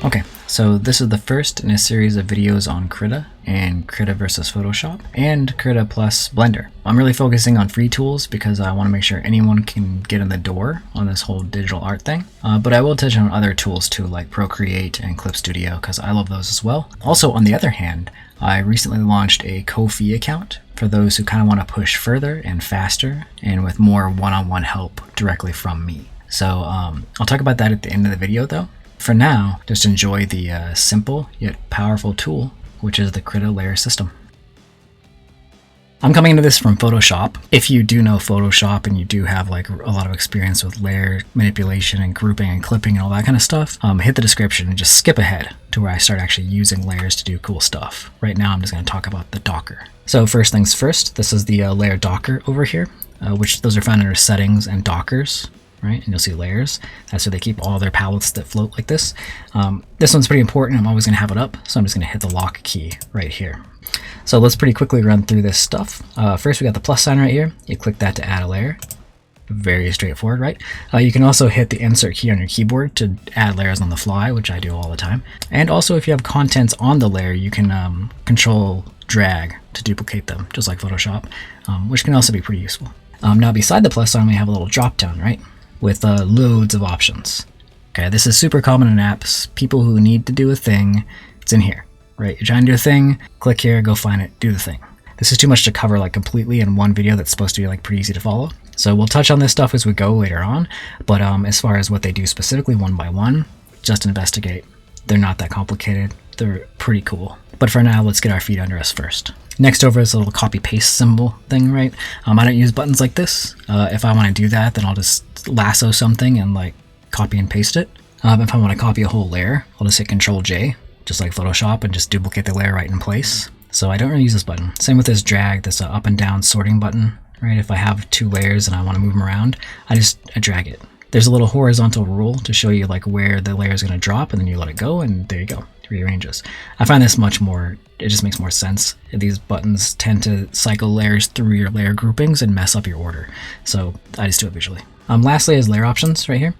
Okay, so this is the first in a series of videos on Krita and Krita versus Photoshop and Krita plus Blender. I'm really focusing on free tools because I want to make sure anyone can get in the door on this whole digital art thing. But I will touch on other tools too, like Procreate and Clip Studio, because I love those as well. Also, on the other hand, I recently launched a Ko-fi account for those who kind of want to push further and faster and with more one-on-one help directly from me. So I'll talk about that at the end of the video though. For now, just enjoy the simple yet powerful tool, which is the Krita layer system. I'm coming into this from Photoshop. If you do know Photoshop and you do have like a lot of experience with layer manipulation and grouping and clipping and all that kind of stuff, hit the description and just skip ahead to where I start actually using layers to do cool stuff. Right now I'm just going to talk about the Docker. So first things first, this is the layer Docker over here, which those are found under settings and Dockers. Right, and you'll see layers. That's where they keep all their palettes that float like this. This one's pretty important. I'm always going to have it up, so I'm just going to hit the lock key right here. So let's pretty quickly run through this stuff. First, we got the plus sign right here. You click that to add a layer. Very straightforward, right? You can also hit the insert key on your keyboard to add layers on the fly, which I do all the time. And also, if you have contents on the layer, you can control drag to duplicate them, just like Photoshop, which can also be pretty useful. Now, beside the plus sign, we have a little drop down, right? With loads of options. Okay, this is super common in apps. People who need to do a thing, it's in here, right? You're trying to do a thing, click here, go find it, do the thing. This is too much to cover like completely in one video that's supposed to be like pretty easy to follow. So we'll touch on this stuff as we go later on, but as far as what they do specifically one by one, just investigate. They're not that complicated. They're pretty cool. But for now, let's get our feet under us first. Next over is a little copy paste symbol thing, right? I don't use buttons like this. If I want to do that, then I'll just lasso something and like copy and paste it. If I want to copy a whole layer, I'll just hit Control J, just like Photoshop, and just duplicate the layer right in place. So I don't really use this button. Same with this drag, this up and down sorting button, right? If I have two layers and I want to move them around, I drag it. There's a little horizontal rule to show you like where the layer is going to drop, and then you let it go, and there you go. It rearranges. I find this much more, it just makes more sense. These buttons tend to cycle layers through your layer groupings and mess up your order. So I just do it visually. Lastly is layer options right here.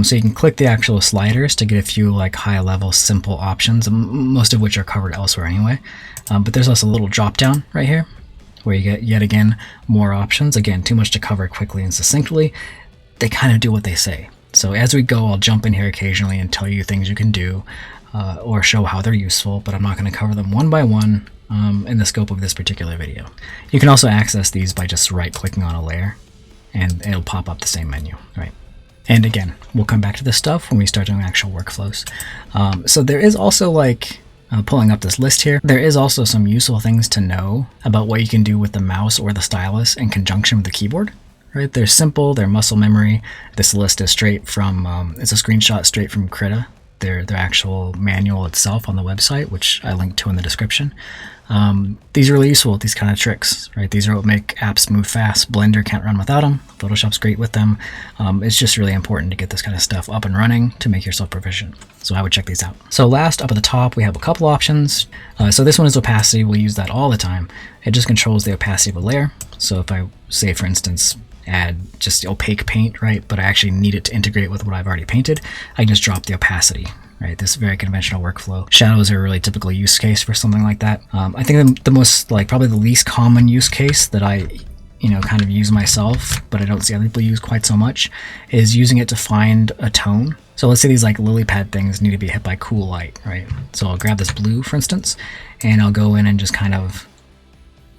So you can click the actual sliders to get a few like high level simple options, most of which are covered elsewhere anyway. But there's also a little drop down right here where you get yet again more options. Again, too much to cover quickly and succinctly. They kind of do what they say. So as we go, I'll jump in here occasionally and tell you things you can do or show how they're useful, but I'm not going to cover them one by one in the scope of this particular video. You can also access these by just right-clicking on a layer, and it'll pop up the same menu, right? And again, we'll come back to this stuff when we start doing actual workflows. So there is also like, pulling up this list here, there is also some useful things to know about what you can do with the mouse or the stylus in conjunction with the keyboard. Right, they're simple, they're muscle memory. This list is straight from, it's a screenshot straight from Krita, their actual manual itself on the website, which I linked to in the description. These are really useful, these kind of tricks, right? These are what make apps move fast. Blender can't run without them. Photoshop's great with them. It's just really important to get this kind of stuff up and running to make yourself proficient. So I would check these out. So last, up at the top, we have a couple options. So this one is opacity. We'll use that all the time. It just controls the opacity of a layer. So if I say, for instance, add just opaque paint, right? But I actually need it to integrate with what I've already painted. I can just drop the opacity, right? This is a very conventional workflow. Shadows are a really typical use case for something like that. I think the most, like probably the least common use case that I, kind of use myself, but I don't see other people use quite so much, is using it to find a tone. So let's say these like lily pad things need to be hit by cool light, right? So I'll grab this blue, for instance, and I'll go in and just kind of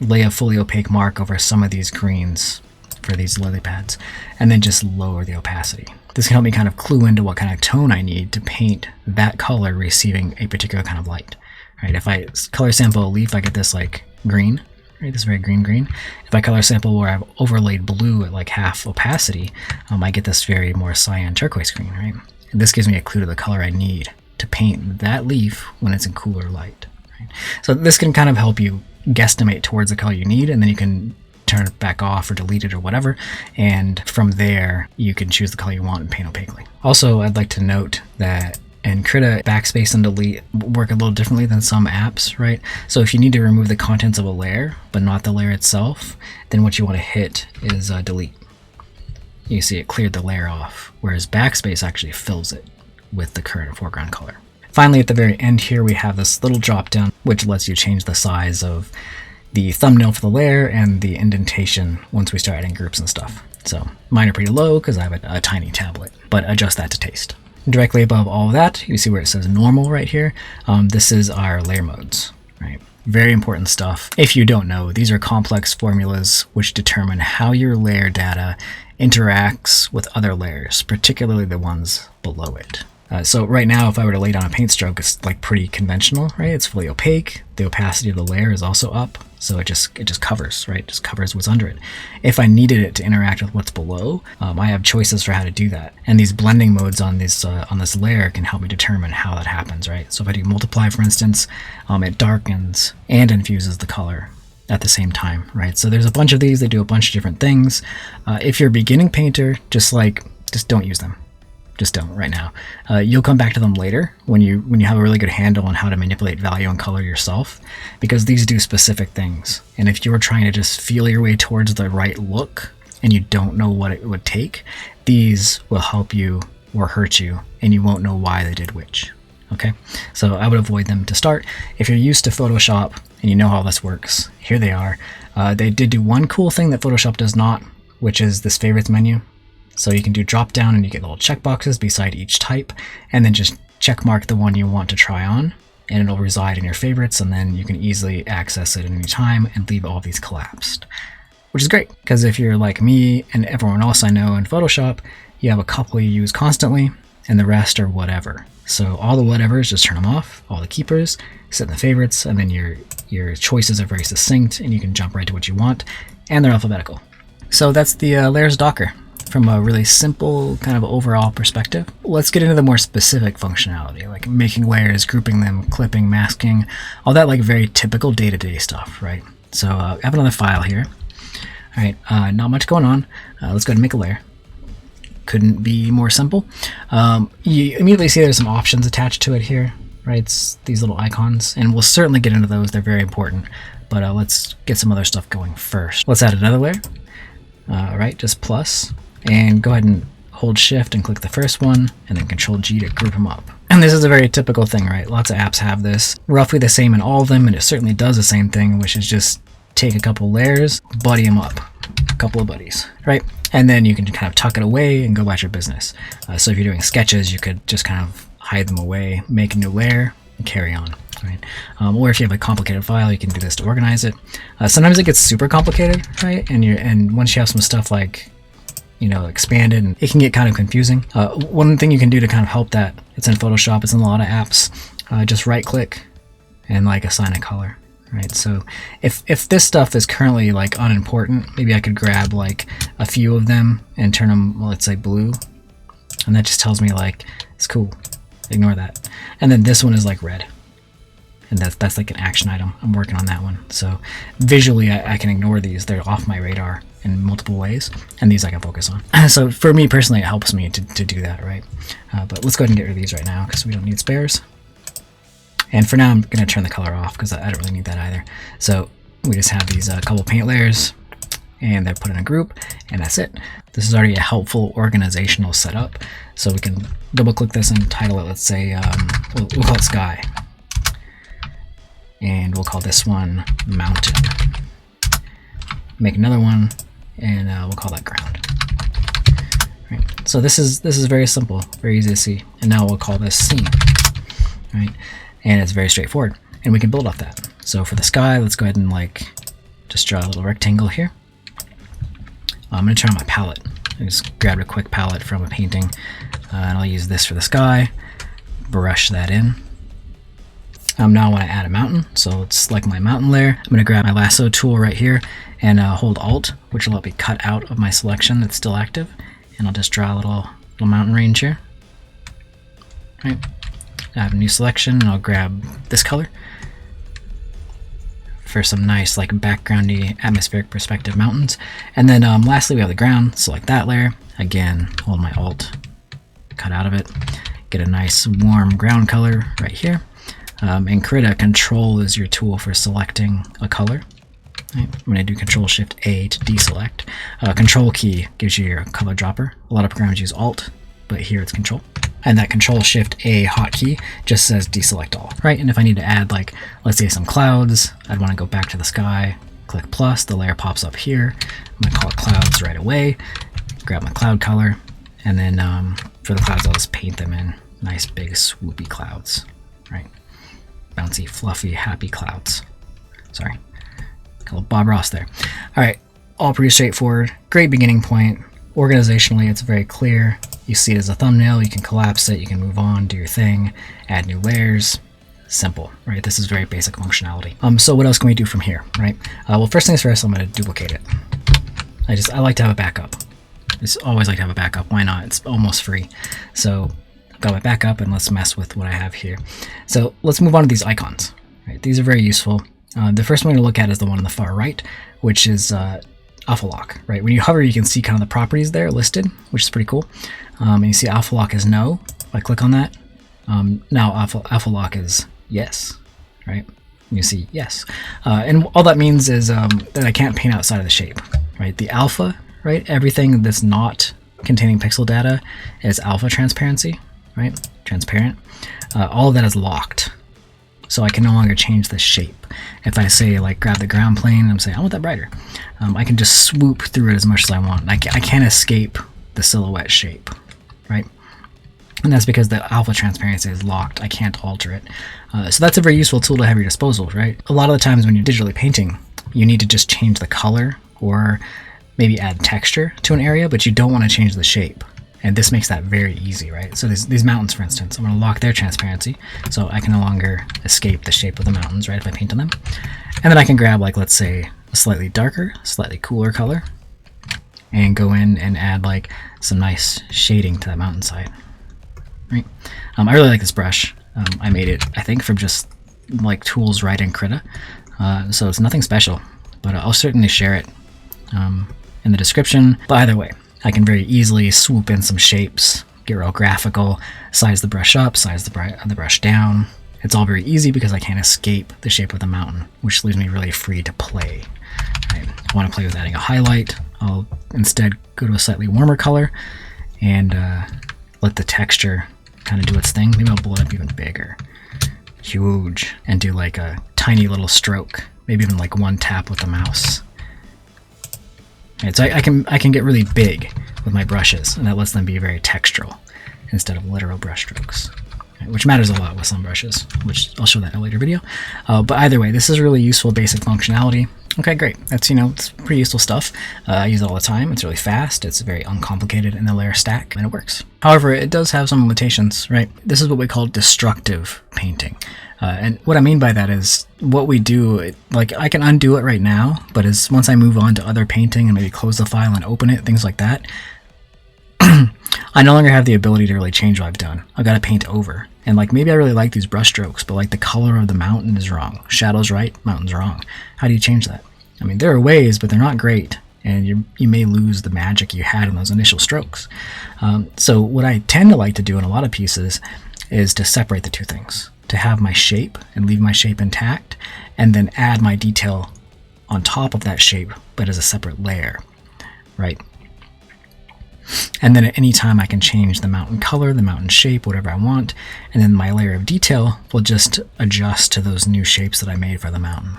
lay a fully opaque mark over some of these greens for these lily pads, and then just lower the opacity. This can help me kind of clue into what kind of tone I need to paint that color receiving a particular kind of light. Right? If I color sample a leaf, I get this like green, right? This very green. If I color sample where I've overlaid blue at like half opacity, I get this very more cyan turquoise green, right? And this gives me a clue to the color I need to paint that leaf when it's in cooler light. Right? So this can kind of help you guesstimate towards the color you need, and then you can turn it back off or delete it or whatever, and from there you can choose the color you want and paint opaquely. Also, I'd like to note that in Krita, backspace and delete work a little differently than some apps, right? So if you need to remove the contents of a layer but not the layer itself, then what you want to hit is delete. You see it cleared the layer off, whereas backspace actually fills it with the current foreground color. Finally, at the very end here, we have this little drop down, which lets you change the size of the thumbnail for the layer and the indentation once we start adding groups and stuff. So mine are pretty low because I have a tiny tablet, but adjust that to taste. Directly above all of that, you see where it says normal right here. This is our layer modes, right? Very important stuff. If you don't know, these are complex formulas which determine how your layer data interacts with other layers, particularly the ones below it. So right now, if I were to lay down a paint stroke, it's like pretty conventional, right? It's fully opaque. The opacity of the layer is also up, so it just covers, right? It just covers what's under it. If I needed it to interact with what's below, I have choices for how to do that. And these blending modes on this layer can help me determine how that happens, right? So if I do multiply, for instance, it darkens and infuses the color at the same time, right? So there's a bunch of these. They do a bunch of different things. If you're a beginning painter, just don't use them. Just don't right now. You'll come back to them later when you have a really good handle on how to manipulate value and color yourself, because these do specific things. And if you're trying to just feel your way towards the right look and you don't know what it would take, these will help you or hurt you, and you won't know why they did which. Okay, so I would avoid them to start. If you're used to Photoshop and you know how this works, here they are. They did do one cool thing that Photoshop does not, which is this favorites menu. So you can do drop down and you get little checkboxes beside each type, and then just check mark the one you want to try on, and it'll reside in your favorites, and then you can easily access it at any time and leave all these collapsed, which is great because if you're like me and everyone else I know in Photoshop, you have a couple you use constantly and the rest are whatever. So all the whatevers, just turn them off. All the keepers, set in the favorites, and then your choices are very succinct and you can jump right to what you want, and they're alphabetical. So that's the layers Docker. From a really simple kind of overall perspective. Let's get into the more specific functionality, like making layers, grouping them, clipping, masking, all that like very typical day-to-day stuff, right? So I have another file here. All right, not much going on. Let's go ahead and make a layer. Couldn't be more simple. You immediately see there's some options attached to it here, right? It's these little icons, and we'll certainly get into those. They're very important, but let's get some other stuff going first. Let's add another layer. Right, just plus. And go ahead and hold shift and click the first one, and then control G to group them up. And this is a very typical thing, right? Lots of apps have this. Roughly the same in all of them, and it certainly does the same thing, which is just take a couple layers, buddy them up, a couple of buddies, right? And then you can kind of tuck it away and go about your business. So if you're doing sketches, you could just kind of hide them away, make a new layer, and carry on. Right? Or if you have a complicated file, you can do this to organize it. Sometimes it gets super complicated, right? And once you have some stuff like expanded, and it can get kind of confusing. One thing you can do to kind of help that, it's in Photoshop, it's in a lot of apps, just right click and assign a color, right? So if this stuff is currently unimportant, maybe I could grab a few of them and turn them, let's say blue, and that just tells me it's cool, ignore that. And then this one is red, and that's an action item. I'm working on that one. So visually I can ignore these, they're off my radar in multiple ways, and these I can focus on. So for me personally, it helps me to do that, right? But let's go ahead and get rid of these right now because we don't need spares. And for now, I'm going to turn the color off because I don't really need that either. So we just have these couple paint layers, and they're put in a group, and that's it. This is already a helpful organizational setup. So we can double click this and title it, let's say, we'll call it Sky. And we'll call this one Mountain. Make another one, and we'll call that Ground. Right. So this is very simple, very easy to see. And now we'll call this Scene. Right. And it's very straightforward, and we can build off that. So for the sky, let's go ahead and just draw a little rectangle here. I'm going to turn on my palette. I just grabbed a quick palette from a painting, and I'll use this for the sky. Brush that in. Now I want to add a mountain, so let's select my mountain layer. I'm going to grab my lasso tool right here and hold Alt, which will let me cut out of my selection that's still active, and I'll just draw a little mountain range here. Right. I have a new selection, and I'll grab this color for some nice backgroundy atmospheric perspective mountains. And then lastly we have the ground. Select that layer. Again, hold my Alt, cut out of it, get a nice warm ground color right here. In Krita, Control is your tool for selecting a color. Right. I'm going to do Control Shift A to deselect. Control key gives you your color dropper. A lot of programs use Alt, but here it's Control. and that Control-Shift-A hotkey just says deselect all, right? And if I need to add, like, let's say some clouds, I'd want to go back to the sky, click plus, the layer pops up here. I'm going to call it clouds right away, grab my cloud color, and then for the clouds, I'll just paint them in nice big swoopy clouds, right? Bouncy, fluffy, happy clouds. Sorry, got a little Bob Ross there. All right, all pretty straightforward. Great beginning point. Organizationally, it's very clear. You see it as a thumbnail, you can collapse it, you can move on, do your thing, add new layers. Simple, right? This is very basic functionality. So what else can we do from here, right? Well, first things first, I'm going to duplicate it. I like to have a backup. I just always like to have a backup. Why not? It's almost free. So I've got my backup, and let's mess with what I have here. So let's move on to these icons. Right? These are very useful. The first one to look at is the one on the far right, which is Alpha Lock, right? When you hover, you can see kind of the properties there listed, which is pretty cool. And you see Alpha Lock is no. If I click on that, now Alpha Lock is yes, right? You see yes. And all that means is that I can't paint outside of the shape, right? The alpha, right? Everything that's not containing pixel data is alpha transparency, right? Transparent. All of that is locked. So I can no longer change the shape. If I say, like, grab the ground plane and I'm saying I want that brighter, I can just swoop through it as much as I want. I can't escape the silhouette shape, right? And that's because the alpha transparency is locked. I can't alter it. So that's a very useful tool to have at your disposal, right? A lot of the times when you're digitally painting, you need to just change the color or maybe add texture to an area, but you don't want to change the shape. And this makes that very easy, right? So these mountains, for instance, I'm going to lock their transparency, so I can no longer escape the shape of the mountains, right, if I paint on them. And then I can grab, like, let's say, a slightly darker, slightly cooler color, and go in and add, like, some nice shading to that mountainside, right? I really like this brush. I made it, I think, from just, like, tools right in Krita. So it's nothing special, but I'll certainly share it in the description. But either way, I can very easily swoop in some shapes, get real graphical, size the brush up, size the brush down. It's all very easy because I can't escape the shape of the mountain, which leaves me really free to play. Right. If I want to play with adding a highlight, I'll instead go to a slightly warmer color and let the texture kind of do its thing. Maybe I'll blow it up even bigger, huge, and do like a tiny little stroke, maybe even like one tap with the mouse. Right, so I can get really big with my brushes, and that lets them be very textural instead of literal brush strokes, right, which matters a lot with some brushes, which I'll show that in a later video. But either way, this is really useful basic functionality. Okay, great. That's, it's pretty useful stuff. I use it all the time. It's really fast. It's very uncomplicated in the layer stack, and it works. However, it does have some limitations, right? This is what we call destructive painting. And what I mean by that is what we do, like I can undo it right now, but once I move on to other painting and maybe close the file and open it, things like that, I no longer have the ability to really change what I've done. I've got to paint over. And like maybe I really like these brush strokes, but like the color of the mountain is wrong. Shadow's right, mountain's wrong. How do you change that? I mean, there are ways, but they're not great. And you may lose the magic you had in those initial strokes. So what I tend to like to do in a lot of pieces is to separate the two things. To have my shape and leave my shape intact, and then add my detail on top of that shape, but as a separate layer, right? And then at any time I can change the mountain color, the mountain shape, whatever I want, and then my layer of detail will just adjust to those new shapes that I made for the mountain.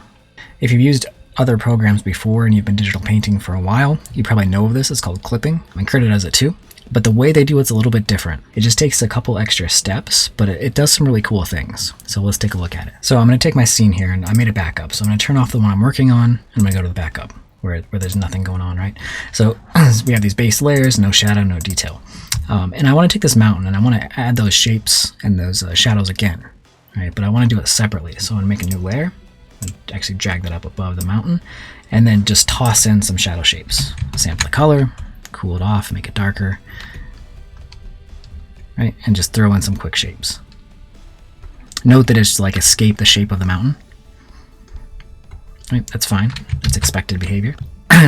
If you've used other programs before and you've been digital painting for a while, you probably know of this. It's called clipping. I mean, Krita does it too. But the way they do it's a little bit different. It just takes a couple extra steps, but it does some really cool things. So let's take a look at it. So I'm going to take my scene here, and I made a backup. So I'm going to turn off the one I'm working on, and I'm going to go to the backup where there's nothing going on, right? So we have these base layers, no shadow, no detail. And I want to take this mountain, and I want to add those shapes and those shadows again, right? But I want to do it separately. So I'm going to make a new layer, and actually drag that up above the mountain, and then just toss in some shadow shapes. Sample the color, cool it off, make it darker, right? And just throw in some quick shapes. Note that it's like escape the shape of the mountain. Right, that's fine. It's expected behavior.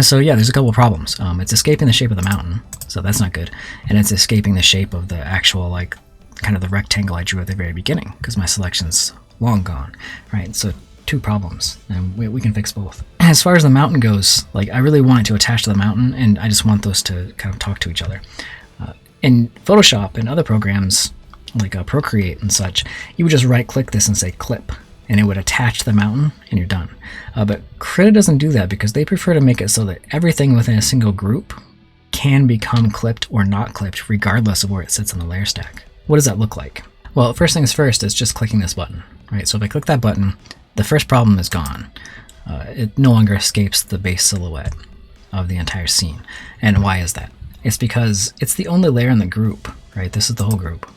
So yeah, there's a couple of problems. It's escaping the shape of the mountain, so that's not good. And it's escaping the shape of the actual, like, kind of the rectangle I drew at the very beginning, because my selection's long gone, right? So two problems, and we can fix both. As far as the mountain goes, like, I really want it to attach to the mountain, and I just want those to kind of talk to each other. In Photoshop and other programs, like Procreate and such, you would just right click this and say clip, and it would attach the mountain and you're done. But Krita doesn't do that because they prefer to make it so that everything within a single group can become clipped or not clipped regardless of where it sits on the layer stack. What does that look like? Well, first things first is just clicking this button, right? So if I click that button, the first problem is gone. It no longer escapes the base silhouette of the entire scene. And why is that? It's because it's the only layer in the group, right? This is the whole group.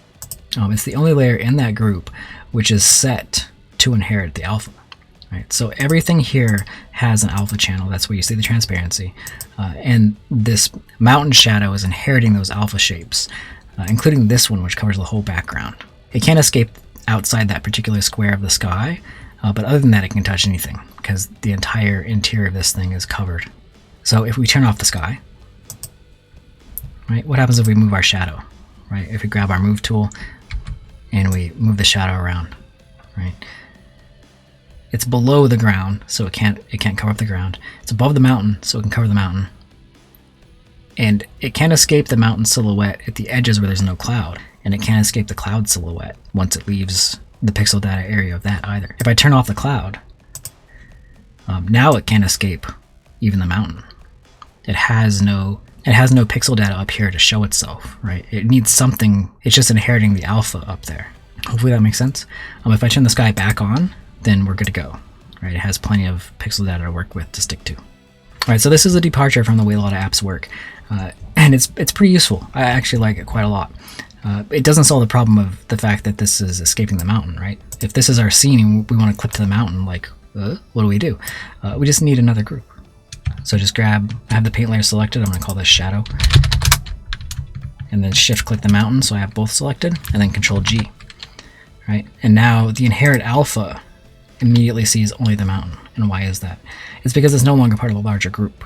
It's the only layer in that group which is set to inherit the alpha, right? So everything here has an alpha channel. That's where you see the transparency. And this mountain shadow is inheriting those alpha shapes, including this one, which covers the whole background. It can't escape outside that particular square of the sky, but other than that, it can touch anything because the entire interior of this thing is covered. So if we turn off the sky, right, what happens if we move our shadow, right? If we grab our move tool and we move the shadow around, right? It's below the ground, so it can't cover up the ground. It's above the mountain, so it can cover the mountain. And it can't escape the mountain silhouette at the edges where there's no cloud, and it can't escape the cloud silhouette once it leaves the pixel data area of that either. If I turn off the cloud, now it can't escape even the mountain. It has no pixel data up here to show itself, right? It needs something. It's just inheriting the alpha up there. Hopefully that makes sense. If I turn the sky back on, then we're good to go, right? It has plenty of pixel data to work with to stick to. All right, so this is a departure from the way a lot of apps work, and it's pretty useful. I actually like it quite a lot. It doesn't solve the problem of the fact that this is escaping the mountain, right? If this is our scene and we want to clip to the mountain, like, what do? We just need another group. So just I have the paint layer selected. I'm going to call this shadow. And then shift click the mountain so I have both selected, and then Control G. Right? And now the inherit alpha immediately sees only the mountain. And why is that? It's because it's no longer part of a larger group.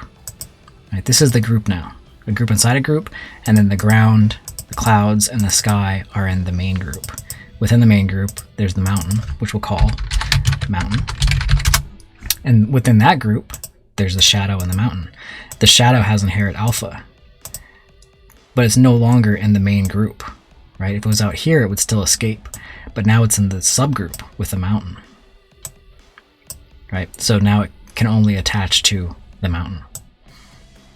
Right? This is the group now. A group inside a group, and then the ground, the clouds, and the sky are in the main group. Within the main group, there's the mountain, which we'll call mountain. And within that group, there's the shadow and the mountain. The shadow has inherit alpha, but it's no longer in the main group, right? If it was out here, it would still escape, but now it's in the subgroup with the mountain, right? So now it can only attach to the mountain.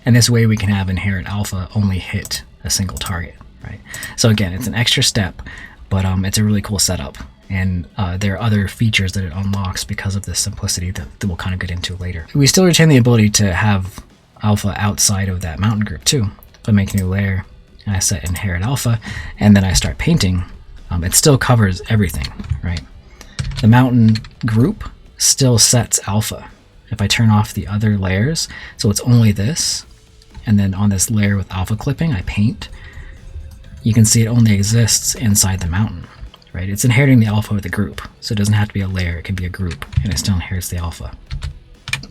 And this way we can have inherit alpha only hit a single target, right? So again, it's an extra step, but it's a really cool setup. And there are other features that it unlocks because of this simplicity that we'll kind of get into later. We still retain the ability to have alpha outside of that mountain group too. If I make a new layer and I set inherit alpha and then I start painting, it still covers everything, right? The mountain group still sets alpha. If I turn off the other layers, so it's only this, and then on this layer with alpha clipping, I paint, you can see it only exists inside the mountain. Right? It's inheriting the alpha of the group, so it doesn't have to be a layer, it could be a group, and it still inherits the alpha,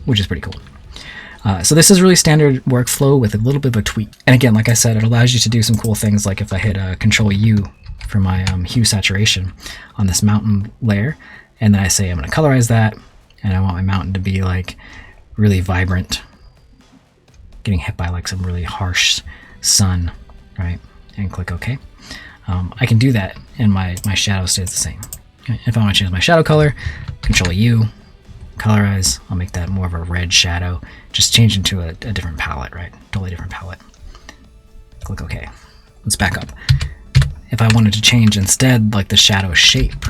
which is pretty cool. So this is really standard workflow with a little bit of a tweak. And again, like I said, it allows you to do some cool things, like if I hit Control U for my hue saturation on this mountain layer, and then I say I'm going to colorize that, and I want my mountain to be like really vibrant, getting hit by like some really harsh sun, right? And click OK. I can do that and my shadow stays the same. Okay. If I want to change my shadow color, Control U, colorize, I'll make that more of a red shadow, just change into a different palette, right? Totally different palette. Click OK. Let's back up. If I wanted to change instead like the shadow shape,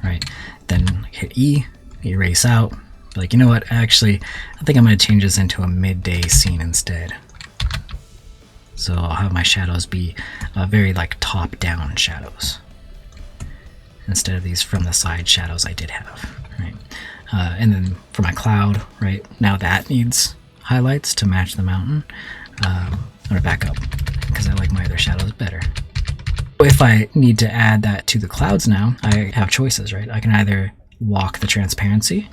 right, then hit E, erase out, be like, you know what, actually, I think I'm going to change this into a midday scene instead. So I'll have my shadows be very like top-down shadows instead of these from the side shadows I did have, right? And then for my cloud, right, now that needs highlights to match the mountain. I'm gonna back up because I like my other shadows better. If I need to add that to the clouds now, I have choices, right? I can either lock the transparency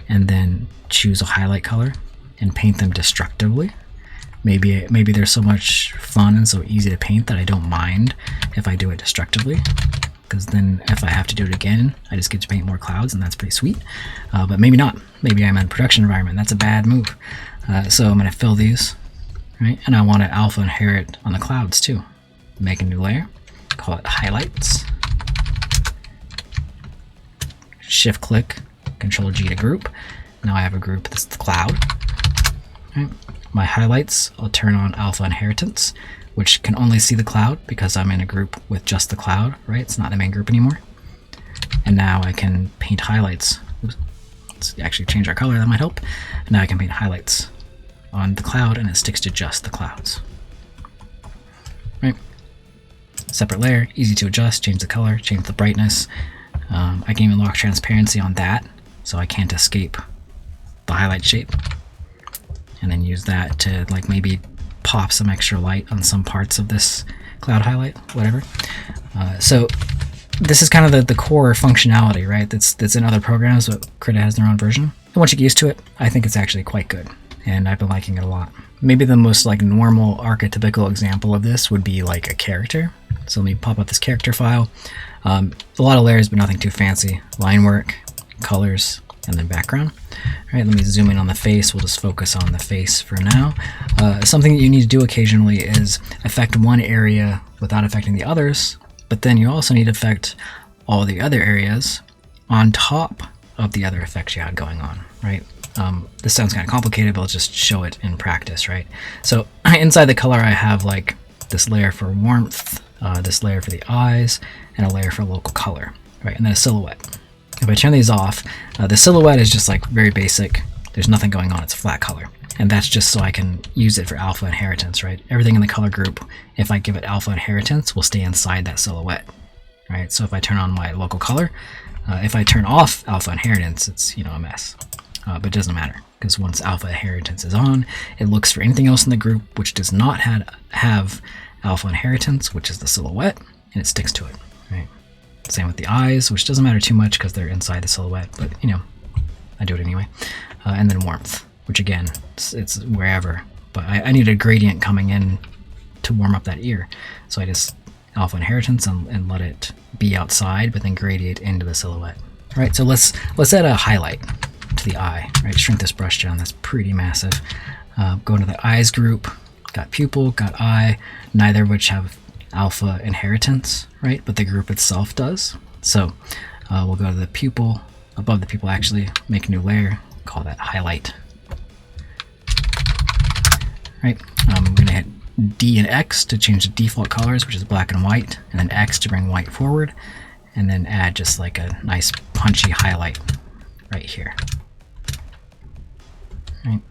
and then choose a highlight color and paint them destructively. Maybe they're so much fun and so easy to paint that I don't mind if I do it destructively, because then if I have to do it again, I just get to paint more clouds, and that's pretty sweet. But maybe not. Maybe I'm in a production environment. That's a bad move. So I'm going to fill these, right? And I want to alpha inherit on the clouds too. Make a new layer, call it highlights. Shift click, Control G to group. Now I have a group that's the cloud. Right. My highlights, I'll turn on alpha inheritance, which can only see the cloud because I'm in a group with just the cloud, right? It's not the main group anymore. And now I can paint highlights. Oops. Let's actually change our color, that might help. Now I can paint highlights on the cloud and it sticks to just the clouds. Right. Separate layer, easy to adjust, change the color, change the brightness. I can even lock transparency on that, so I can't escape the highlight shape. And then use that to like maybe pop some extra light on some parts of this cloud highlight, whatever. So this is kind of the core functionality, right? That's in other programs, but Krita has their own version. And once you get used to it, I think it's actually quite good. And I've been liking it a lot. Maybe the most like normal archetypical example of this would be like a character. So let me pop up this character file. A lot of layers, but nothing too fancy. Line work, colors, and then background. All right, let me zoom in on the face. We'll just focus on the face for now. Something that you need to do occasionally is affect one area without affecting the others, but then you also need to affect all the other areas on top of the other effects you had going on, right? This sounds kind of complicated, but I'll just show it in practice, right? So inside the color, I have like this layer for warmth, this layer for the eyes, and a layer for local color, right? And then a silhouette. If I turn these off, the silhouette is just like very basic. There's nothing going on, it's a flat color. And that's just so I can use it for alpha inheritance, right? Everything in the color group, if I give it alpha inheritance, will stay inside that silhouette, right? So if I turn on my local color, if I turn off alpha inheritance, it's, you know, a mess. But it doesn't matter, because once alpha inheritance is on, it looks for anything else in the group which does not have alpha inheritance, which is the silhouette, and it sticks to it, right? Same with the eyes, which doesn't matter too much because they're inside the silhouette, but you know, I do it anyway. And then warmth, which again, it's wherever, but I need a gradient coming in to warm up that ear. So I just alpha inheritance and let it be outside, but then gradient into the silhouette. All right, so let's add a highlight to the eye, right? Shrink this brush down, that's pretty massive. Go into the eyes group, got pupil, got eye, neither of which have alpha inheritance, right? But the group itself does. So we'll go to the pupil, above the pupil actually, make a new layer, call that highlight. Right, we're gonna hit D and X to change the default colors, which is black and white, and then X to bring white forward, and then add just like a nice punchy highlight right here. Right.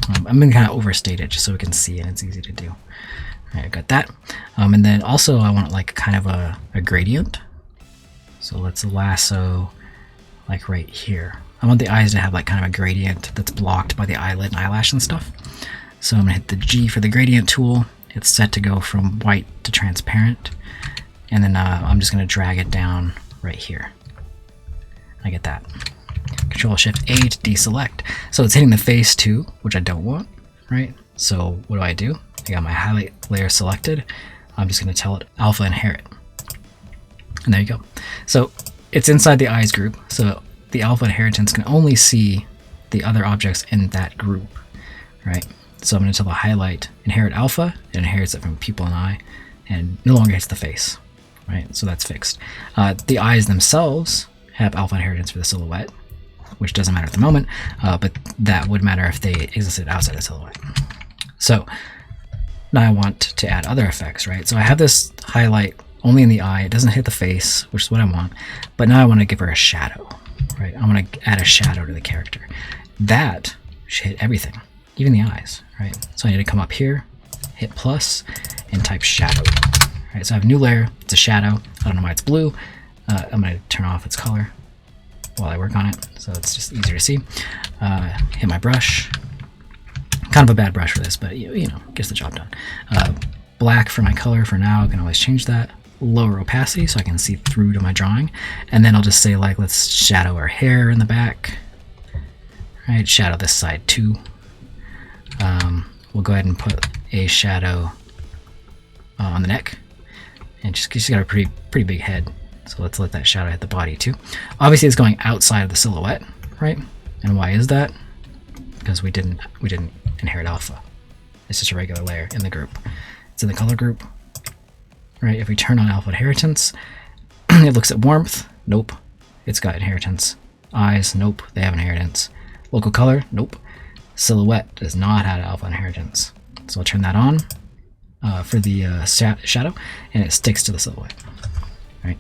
I'm gonna kind of overstate it just so we can see it, it's easy to do. All right, I got that. And then also I want like kind of a gradient. So let's lasso like right here. I want the eyes to have like kind of a gradient that's blocked by the eyelid and eyelash and stuff. So I'm gonna hit the G for the gradient tool. It's set to go from white to transparent. And then I'm just gonna drag it down right here. I get that. Control Shift A to deselect. So it's hitting the face too, which I don't want, right? So what do? I got my highlight layer selected. I'm just gonna tell it alpha inherit. And there you go. So it's inside the eyes group. So the alpha inheritance can only see the other objects in that group, right? So I'm gonna tell the highlight inherit alpha, it inherits it from pupil and eye, and no longer hits the face, right? So that's fixed. The eyes themselves have alpha inheritance for the silhouette, which doesn't matter at the moment, but that would matter if they existed outside the silhouette. So now I want to add other effects, right? So I have this highlight only in the eye, it doesn't hit the face, which is what I want, but now I want to give her a shadow, right? I want to add a shadow to the character. That should hit everything, even the eyes, right? So I need to come up here, hit plus, and type shadow. Right, so I have a new layer, it's a shadow, I don't know why it's blue. I'm going to turn off its color while I work on it, so it's just easier to see. Hit my brush. Kind of a bad brush for this, but you know, gets the job done. Black for my color for now, I can always change that. Lower opacity so I can see through to my drawing. And then I'll just say like, let's shadow our hair in the back. Right, shadow this side too. We'll go ahead and put a shadow on the neck. And she's got a pretty big head. So let's let that shadow hit the body too. Obviously it's going outside of the silhouette, right? And why is that? Because we didn't inherit alpha. It's just a regular layer in the group. It's in the color group, right? If we turn on alpha inheritance, it looks at warmth. Nope, it's got inheritance. Eyes, nope, they have inheritance. Local color, nope. Silhouette does not have alpha inheritance. So I'll turn that on for the shadow, and it sticks to the silhouette. Right.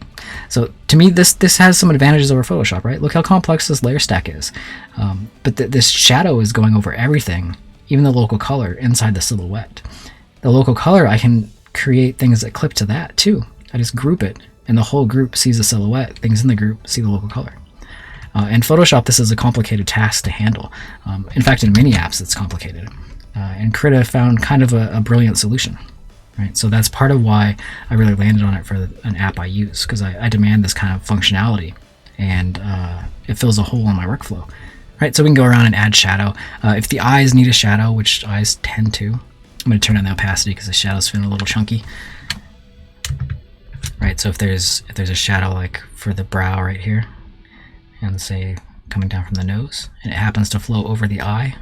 So to me, this has some advantages over Photoshop, right? Look how complex this layer stack is. But this shadow is going over everything, even the local color inside the silhouette. The local color, I can create things that clip to that too. I just group it, and the whole group sees the silhouette. Things in the group see the local color. In Photoshop, this is a complicated task to handle. In fact, in many apps, it's complicated. And Krita found kind of a brilliant solution. Right, so that's part of why I really landed on it for an app I use, because I demand this kind of functionality, and it fills a hole in my workflow. Right, so we can go around and add shadow. If the eyes need a shadow, which eyes tend to, I'm going to turn on the opacity because the shadow's feeling a little chunky. Right, so if there's a shadow like for the brow right here, and say coming down from the nose, and it happens to flow over the eye,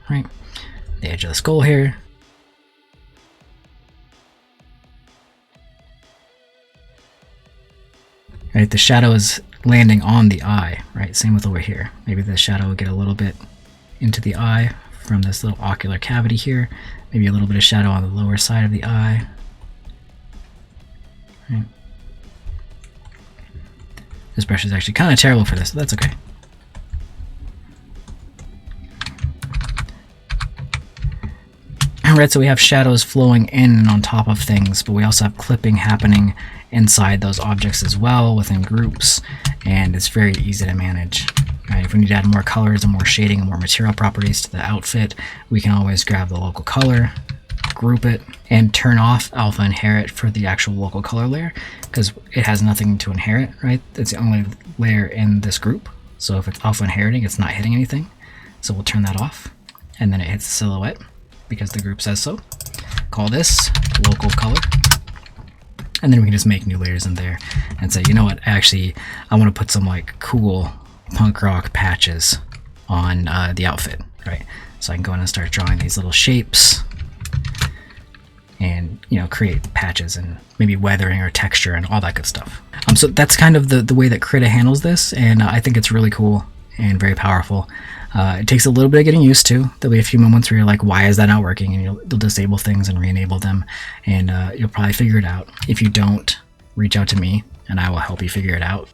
right, the edge of the skull here. Right, the shadow is landing on the eye, right? Same with over here. Maybe the shadow will get a little bit into the eye from this little ocular cavity here. Maybe a little bit of shadow on the lower side of the eye. Right. This brush is actually kind of terrible for this, but that's okay. Right, so we have shadows flowing in and on top of things, but we also have clipping happening inside those objects as well within groups, and it's very easy to manage. Right, if we need to add more colors and more shading and more material properties to the outfit, we can always grab the local color, group it, and turn off alpha inherit for the actual local color layer, because it has nothing to inherit, right? It's the only layer in this group, so if it's alpha inheriting, it's not hitting anything. So we'll turn that off, and then it hits the silhouette because the group says so. Call this local color. And then we can just make new layers in there and say, you know what, actually, I want to put some like cool punk rock patches on the outfit, right? So I can go in and start drawing these little shapes and, you know, create patches and maybe weathering or texture and all that good stuff. So that's kind of the way that Krita handles this, and I think it's really cool and very powerful. It takes a little bit of getting used to. There'll be a few moments where you're like, why is that not working? And you'll disable things and re-enable them, and you'll probably figure it out. If you don't, reach out to me and I will help you figure it out.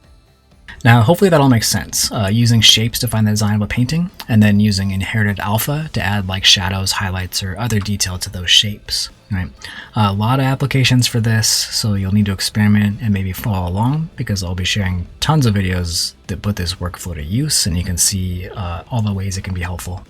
Now, hopefully that all makes sense. Using shapes to find the design of a painting, and then using inherited alpha to add like shadows, highlights, or other detail to those shapes. Right? A lot of applications for this, so you'll need to experiment and maybe follow along, because I'll be sharing tons of videos that put this workflow to use, and you can see all the ways it can be helpful.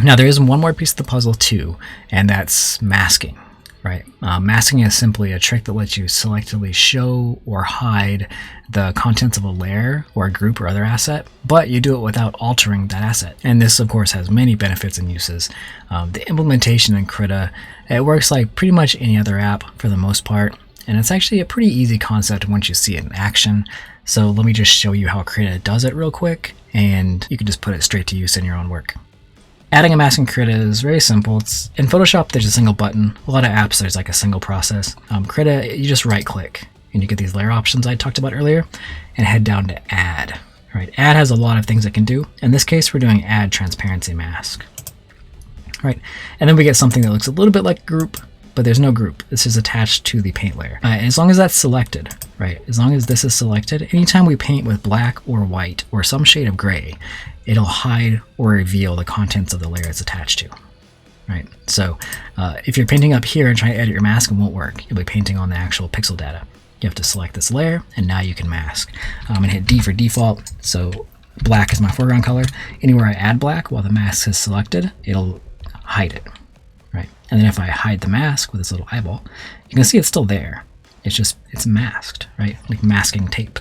Now, there is one more piece of the puzzle too, and that's masking. Right? Masking is simply a trick that lets you selectively show or hide the contents of a layer or a group or other asset, but you do it without altering that asset. And this, of course, has many benefits and uses. The implementation in Krita, it works like pretty much any other app for the most part, and it's actually a pretty easy concept once you see it in action. So let me just show you how Krita does it real quick, and you can just put it straight to use in your own work. Adding a mask in Krita is very simple. It's in Photoshop, there's a single button. A lot of apps, there's like a single process. Krita, you just right click and you get these layer options I talked about earlier, and head down to add. Right, add has a lot of things it can do. In this case, we're doing add transparency mask. Right, and then we get something that looks a little bit like group, but there's no group. This is attached to the paint layer. As long as that's selected, right, as long as this is selected, anytime we paint with black or white or some shade of gray, it'll hide or reveal the contents of the layer it's attached to. Right, so if you're painting up here and trying to edit your mask, it won't work. You'll be painting on the actual pixel data. You have to select this layer, and now you can mask. I'm gonna hit D for default, so black is my foreground color. Anywhere I add black while the mask is selected, it'll hide it, right? And then if I hide the mask with this little eyeball, you can see it's still there. It's masked, right? Like masking tape.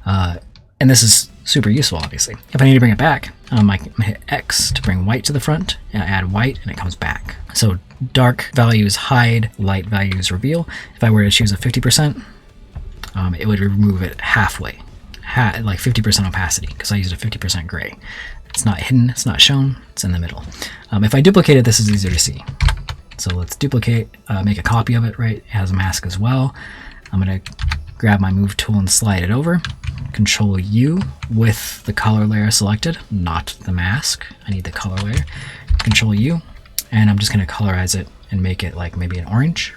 And this is super useful, obviously. If I need to bring it back, I can hit X to bring white to the front, and I add white, and it comes back. So dark values hide, light values reveal. If I were to choose a 50%, it would remove it halfway, like 50% opacity, because I used a 50% gray. It's not hidden, it's not shown, it's in the middle. If I duplicate it, this is easier to see. So let's duplicate, make a copy of it, right? It has a mask as well. I'm going to grab my move tool and slide it over. Control U with the color layer selected, not the mask. I need the color layer. Control U, and I'm just going to colorize it and make it like maybe an orange.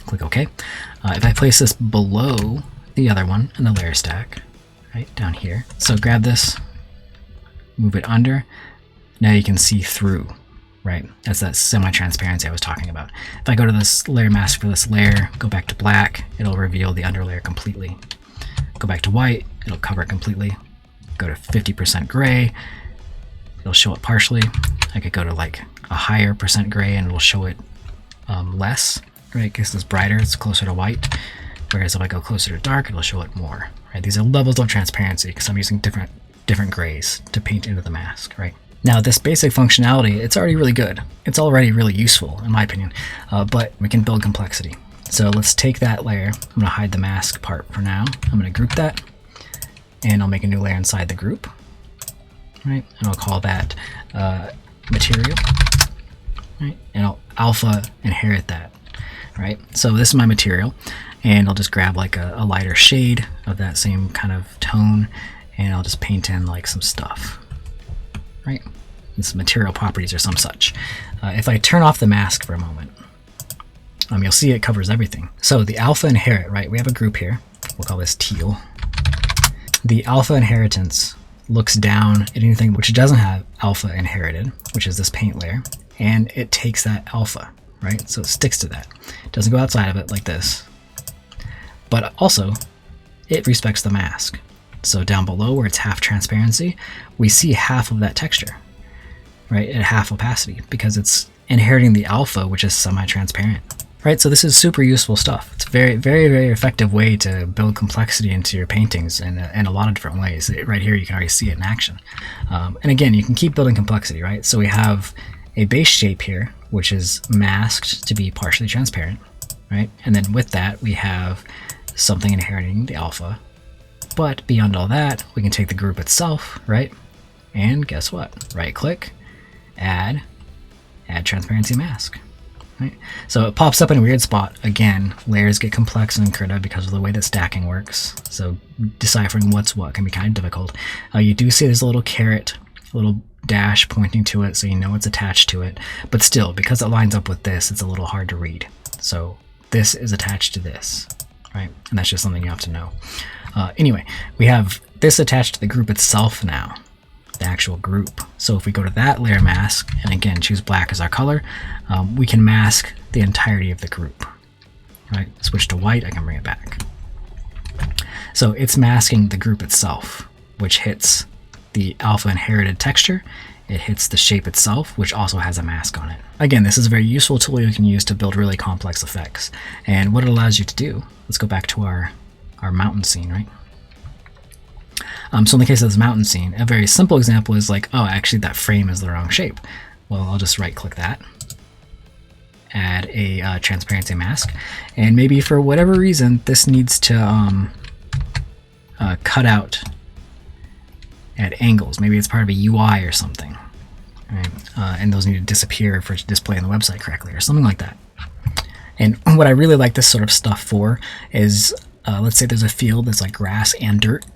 Click OK. If I place this below the other one in the layer stack, right down here. So grab this, move it under. Now you can see through, right? That's that semi-transparency I was talking about. If I go to this layer mask for this layer, go back to black, it'll reveal the underlayer completely. Go back to white, it'll cover it completely. Go to 50% gray, it'll show it partially. I could go to like a higher percent gray and it'll show it less, right? Because it's brighter, it's closer to white. Whereas if I go closer to dark, it'll show it more, right? These are levels of transparency because I'm using different grays to paint into the mask, right? Now this basic functionality, it's already really good. It's already really useful in my opinion, but we can build complexity. So let's take that layer. I'm gonna hide the mask part for now. I'm gonna group that and I'll make a new layer inside the group, right? And I'll call that material, right? And I'll alpha inherit that, right? So this is my material. And I'll just grab like a lighter shade of that same kind of tone and I'll just paint in like some stuff, right? And some material properties or some such. If I turn off the mask for a moment, you'll see it covers everything. So the alpha inherit, right? We have a group here. We'll call this teal. The alpha inheritance looks down at anything which doesn't have alpha inherited, which is this paint layer, and it takes that alpha, right? So it sticks to that. It doesn't go outside of it like this. But also, it respects the mask. So down below where it's half transparency, we see half of that texture, right, at half opacity because it's inheriting the alpha, which is semi-transparent, right? So this is super useful stuff. It's a very, very, very effective way to build complexity into your paintings in a lot of different ways. Right here, you can already see it in action. And again, you can keep building complexity, right? So we have a base shape here, which is masked to be partially transparent, right? And then with that, we have something inheriting the alpha. But beyond all that, we can take the group itself, right? And guess what? Right click, add transparency mask, right? So it pops up in a weird spot. Again, layers get complex in Krita because of the way that stacking works. So deciphering what's what can be kind of difficult. You do see there's a little caret, a little dash pointing to it, so you know it's attached to it. But still, because it lines up with this, it's a little hard to read. So this is attached to this. Right? And that's just something you have to know. Anyway, we have this attached to the group itself now, the actual group. So if we go to that layer mask, and again, choose black as our color, we can mask the entirety of the group. Right? Switch to white, I can bring it back. So it's masking the group itself, which hits the alpha inherited texture. It hits the shape itself, which also has a mask on it. Again, this is a very useful tool you can use to build really complex effects. And what it allows you to do, let's go back to our mountain scene, right? So in the case of this mountain scene, a very simple example is like, oh, actually that frame is the wrong shape. Well, I'll just right click that, add a transparency mask, and maybe for whatever reason, this needs to cut out at angles. Maybe it's part of a UI or something, right? And those need to disappear for it to display on the website correctly or something like that. And what I really like this sort of stuff for is, let's say there's a field that's like grass and dirt.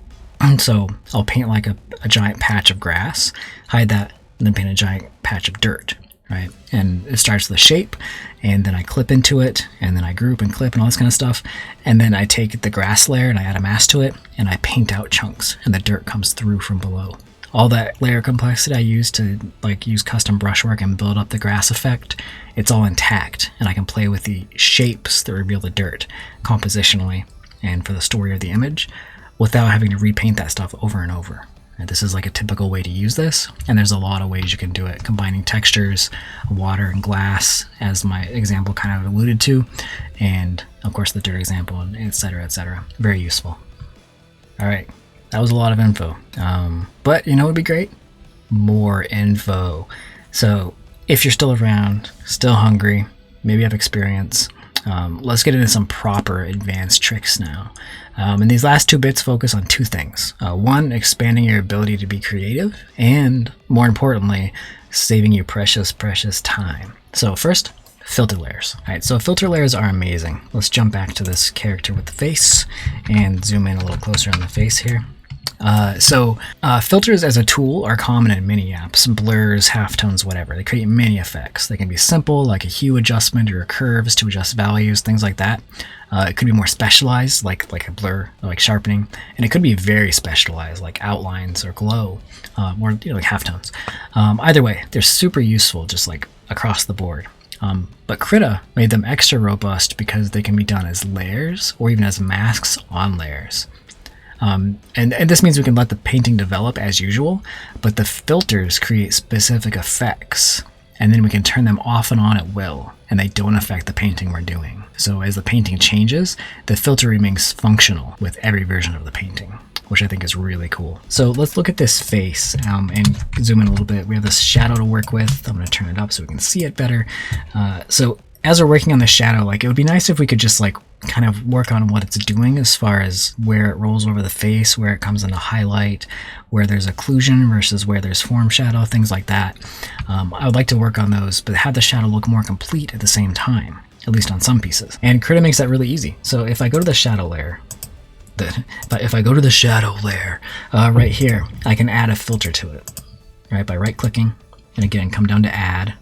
And so I'll paint like a giant patch of grass, hide that, and then paint a giant patch of dirt, right? And it starts with a shape, and then I clip into it, and then I group and clip and all this kind of stuff. And then I take the grass layer and I add a mask to it, and I paint out chunks, and the dirt comes through from below. All that layer complexity I use to use custom brushwork and build up the grass effect, it's all intact, and I can play with the shapes that reveal the dirt compositionally and for the story of the image without having to repaint that stuff over and over. And this is like a typical way to use this, and there's a lot of ways you can do it, combining textures, water and glass, as my example kind of alluded to, and of course the dirt example, etc., etc. Very useful. All right. That was a lot of info, but you know what would be great? More info. So if you're still around, still hungry, maybe have experience, let's get into some proper advanced tricks now. And these last two bits focus on two things. One, expanding your ability to be creative, and more importantly, saving you precious, precious time. So first, filter layers. All right, so filter layers are amazing. Let's jump back to this character with the face and zoom in a little closer on the face here. Filters as a tool are common in many apps, blurs, halftones, whatever. They create many effects. They can be simple, like a hue adjustment or curves to adjust values, things like that. It could be more specialized, like a blur, like sharpening, and it could be very specialized, like outlines or glow, or like halftones. Either way, they're super useful, just like across the board. But Krita made them extra robust because they can be done as layers or even as masks on layers. And this means we can let the painting develop as usual, but the filters create specific effects, and then we can turn them off and on at will, and they don't affect the painting we're doing. So as the painting changes, the filter remains functional with every version of the painting, which I think is really cool. So let's look at this face and zoom in a little bit. We have this shadow to work with. I'm going to turn it up so we can see it better. So as we're working on the shadow, like, it would be nice if we could just like kind of work on what it's doing as far as where it rolls over the face, where it comes into highlight, where there's occlusion versus where there's form shadow, things like that. I would like to work on those, but have the shadow look more complete at the same time, at least on some pieces. And Krita makes that really easy. So if I go to the shadow layer, right here, I can add a filter to it, right, by right-clicking, and again, come down to add,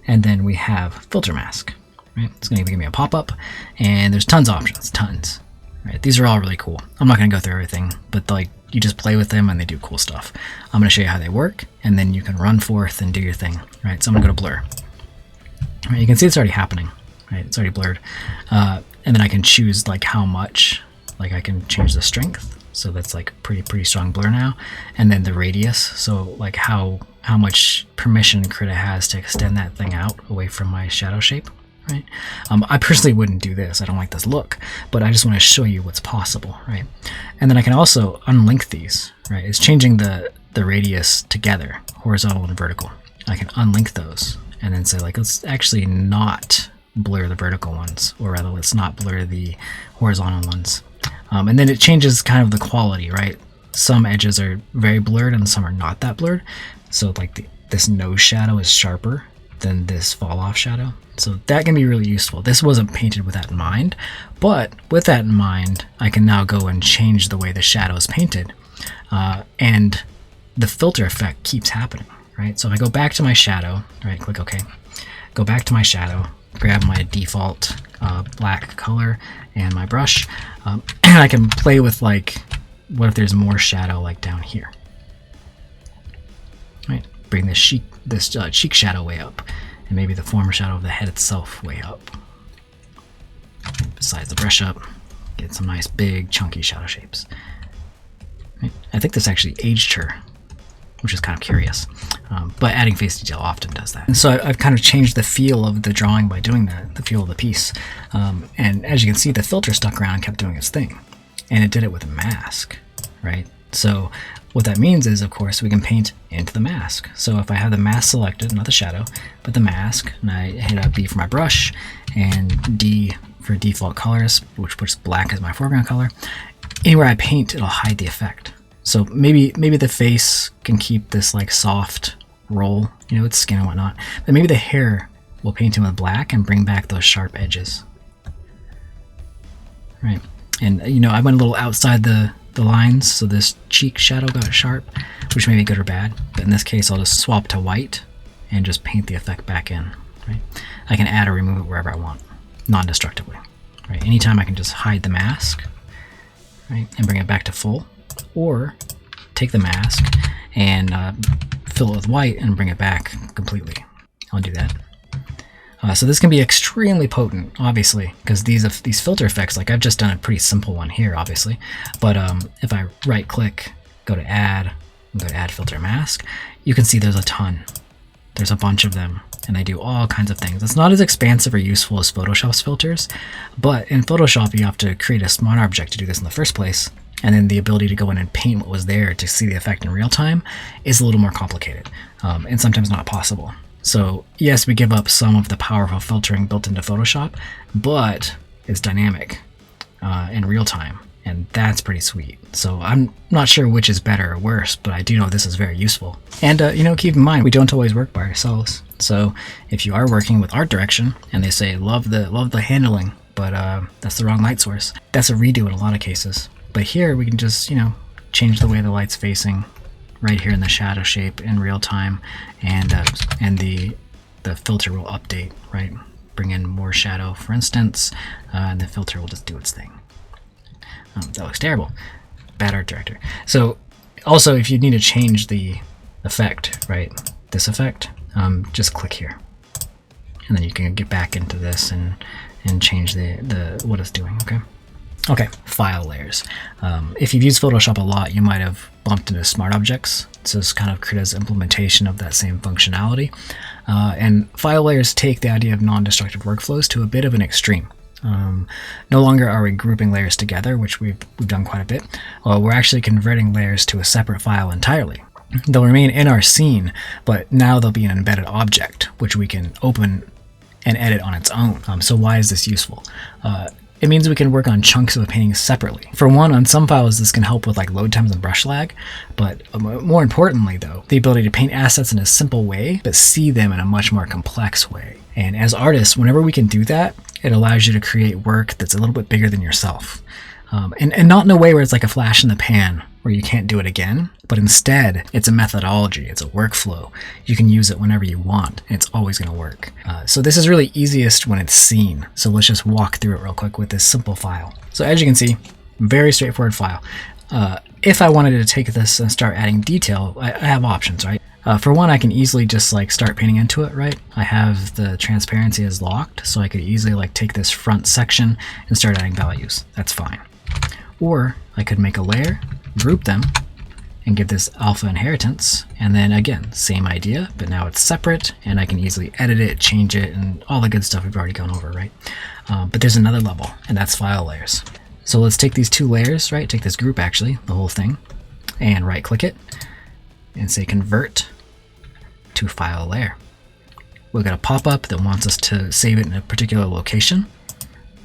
and then we have filter mask. Right? It's going to give me a pop-up, and there's tons of options, tons. Right? These are all really cool. I'm not going to go through everything, but like, you just play with them and they do cool stuff. I'm going to show you how they work, and then you can run forth and do your thing. Right? So I'm going to go to blur. Right? You can see it's already happening. Right? It's already blurred, and then I can choose like how much. Like, I can change the strength, so that's like pretty strong blur now, and then the radius, so like how much permission Krita has to extend that thing out away from my shadow shape. Right? I personally wouldn't do this. I don't like this look, but I just want to show you what's possible, right? And then I can also unlink these, right? It's changing the radius together, horizontal and vertical. I can unlink those and then say, like, let's actually not blur the vertical ones, or rather, let's not blur the horizontal ones. And then it changes kind of the quality, right? Some edges are very blurred and some are not that blurred. So like this nose shadow is sharper than this fall off shadow. So that can be really useful. This wasn't painted with that in mind, but with that in mind, I can now go and change the way the shadow is painted. And the filter effect keeps happening, right? So if I go back to my shadow, right, click OK, go back to my shadow, grab my default black color and my brush, and I can play with, like, what if there's more shadow like down here, right? Bring this cheek shadow way up, and maybe the former shadow of the head itself way up. Size the brush up, get some nice big chunky shadow shapes. Right? I think this actually aged her, which is kind of curious, but adding face detail often does that. And so I've kind of changed the feel of the drawing by doing that, the feel of the piece. And as you can see, the filter stuck around and kept doing its thing, and it did it with a mask, right? So what that means is, of course, we can paint into the mask. So if I have the mask selected, not the shadow, but the mask, and I hit B for my brush and D for default colors, which puts black as my foreground color, anywhere I paint, it'll hide the effect. So maybe the face can keep this like soft roll, you know, with skin and whatnot, but maybe the hair will paint in with black and bring back those sharp edges, right? And you know, I went a little outside the lines, so this cheek shadow got sharp, which may be good or bad, but in this case I'll just swap to white and just paint the effect back in, right? I can add or remove it wherever I want, non-destructively, right? Anytime I can just hide the mask, right, and bring it back to full, or take the mask and fill it with white and bring it back completely. I'll do that. So this can be extremely potent, obviously, because these filter effects, like I've just done a pretty simple one here, obviously, but if I right-click, go to Add, and go to Add Filter Mask, you can see there's a ton. There's a bunch of them, and they do all kinds of things. It's not as expansive or useful as Photoshop's filters, but in Photoshop you have to create a smart object to do this in the first place, and then the ability to go in and paint what was there to see the effect in real time is a little more complicated, and sometimes not possible. So yes, we give up some of the powerful filtering built into Photoshop, but it's dynamic in real time, and that's pretty sweet. So I'm not sure which is better or worse, but I do know this is very useful. And you know, keep in mind, we don't always work by ourselves. So if you are working with art direction and they say love the handling, but that's the wrong light source, that's a redo in a lot of cases. But here we can just, you know, change the way the light's facing right here in the shadow shape in real time, and the filter will update, right? Bring in more shadow, for instance, and the filter will just do its thing. That looks terrible. Bad art director. So also, if you need to change the effect, right, this effect, just click here, and then you can get back into this and change the what it's doing. Okay, file layers. If you've used Photoshop a lot, you might have bumped into smart objects. So it's kind of Krita's implementation of that same functionality. And file layers take the idea of non-destructive workflows to a bit of an extreme. No longer are we grouping layers together, which we've done quite a bit. We're actually converting layers to a separate file entirely. They'll remain in our scene, but now they'll be an embedded object, which we can open and edit on its own. So why is this useful? It means we can work on chunks of a painting separately. For one, on some files this can help with like load times and brush lag, but more importantly though, the ability to paint assets in a simple way, but see them in a much more complex way. And as artists, whenever we can do that, it allows you to create work that's a little bit bigger than yourself. And not in a way where it's like a flash in the pan where you can't do it again, but instead it's a methodology, it's a workflow. You can use it whenever you want, and it's always going to work. So this is really easiest when it's seen. So let's just walk through it real quick with this simple file. So as you can see, very straightforward file. If I wanted to take this and start adding detail, I have options, right? For one, I can easily just like start painting into it, right? I have the transparency as locked, so I could easily like take this front section and start adding values. That's fine. Or I could make a layer, group them, and give this alpha inheritance, and then again, same idea, but now it's separate, and I can easily edit it, change it, and all the good stuff we've already gone over, right? But there's another level, and that's file layers. So let's take these two layers, right? Take this group actually, the whole thing, and right click it, and say convert to file layer. We've got a pop-up that wants us to save it in a particular location.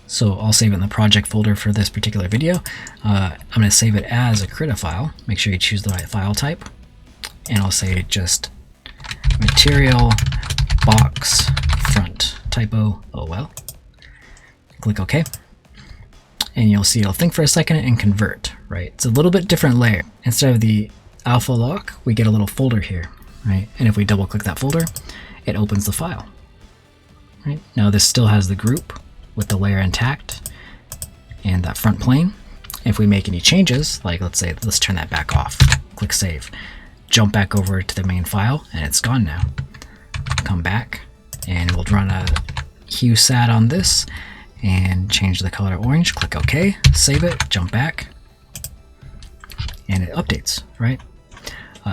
So I'll save it in the project folder for this particular video. I'm going to save it as a Krita file. Make sure you choose the right file type. And I'll say just material box front typo OL. Click OK. And you'll see it'll think for a second and convert, right? It's a little bit different layer. Instead of the alpha lock, we get a little folder here, right? And if we double click that folder, it opens the file, right? Now this still has the group with the layer intact and that front plane. If we make any changes, like let's say, let's turn that back off, click save, jump back over to the main file, and it's gone now. Come back and we'll run a hue sat on this and change the color orange, click OK, save it, jump back, and it updates, right?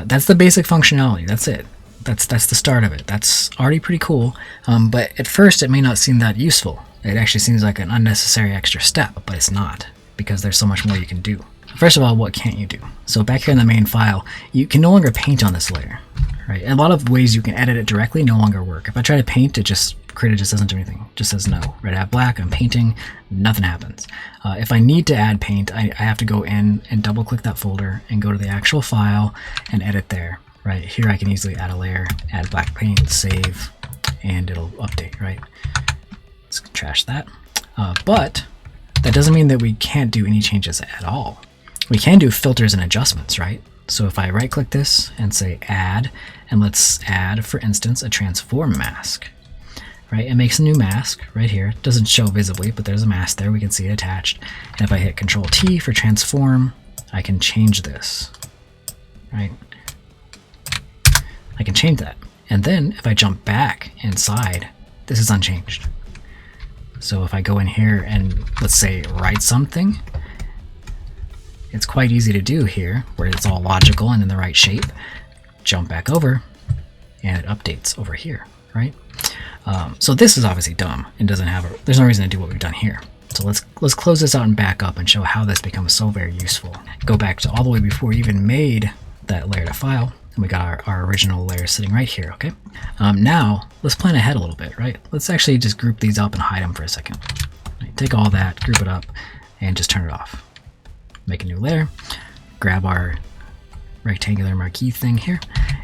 That's the basic functionality, that's it. That's the start of it. That's already pretty cool, but at first it may not seem that useful. It actually seems like an unnecessary extra step, but it's not, because there's so much more you can do. First of all, what can't you do? So back here in the main file, you can no longer paint on this layer, right? A lot of ways you can edit it directly no longer work. If I try to paint, Krita just doesn't do anything. It just says no. Right, I have black, I'm painting, nothing happens. If I need to add paint, I have to go in and double click that folder and go to the actual file and edit there. Right, here I can easily add a layer, add black paint, save, and it'll update, right? Let's trash that. But that doesn't mean that we can't do any changes at all. We can do filters and adjustments, right? So if I right click this and say add, and let's add, for instance, a transform mask, right? It makes a new mask right here. It doesn't show visibly, but there's a mask there. We can see it attached. And if I hit Control T for transform, I can change this, right? I can change that. And then if I jump back inside, this is unchanged. So if I go in here and let's say write something, it's quite easy to do here where it's all logical and in the right shape. Jump back over and it updates over here, right? So this is obviously dumb and doesn't have there's no reason to do what we've done here. So let's close this out and back up and show how this becomes so very useful. Go back to all the way before we even made that layer to file. And we got our original layer sitting right here, okay? Now, let's plan ahead a little bit, right? Let's actually just group these up and hide them for a second. Right, take all that, group it up, and just turn it off. Make a new layer, grab our rectangular marquee thing here,